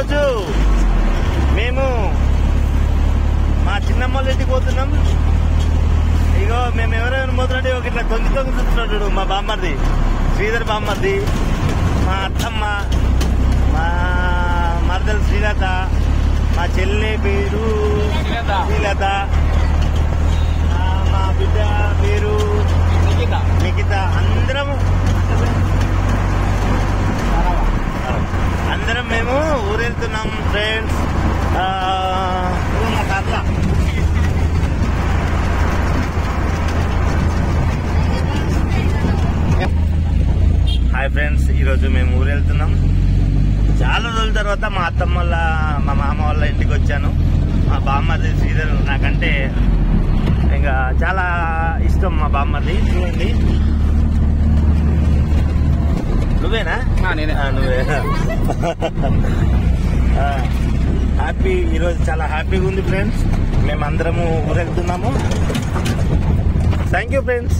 ఈరోజు మేము మా చిన్నమ్మ వాళ్ళ ఇంటికి పోతున్నాం. ఇగో మేము ఎవరైనా పోతున్నట్టు ఒక ఇట్లా తొంగి చూస్తున్నాడు మా బామ్మర్ది శ్రీధర్ బామ్మర్ది, మా అత్తమ్మ, మా మరదలు శ్రీలత, మా చెల్లె పేరు శ్రీలత, మా బిడ్డ పేరు నిఖిత. అందరం మేము ఊరెళ్తున్నాం ఫ్రెండ్స్. హాయ్ ఫ్రెండ్స్, ఈరోజు మేము ఊరెళ్తున్నాం. చాలా రోజుల తర్వాత మా అత్తమ్మ వాళ్ళ మా మామ వాళ్ళ ఇంటికి వచ్చాను. మా బామ్మది శ్రీధర్ నాకంటే ఇంకా చాలా ఇష్టం. మా బామ్మది చూడండి. నువ్వేనా? నువ్వే. హ్యాపీ, ఈరోజు చాలా హ్యాపీగా ఉంది ఫ్రెండ్స్. మేమందరము ఊరెళ్తున్నాము. Thank you friends.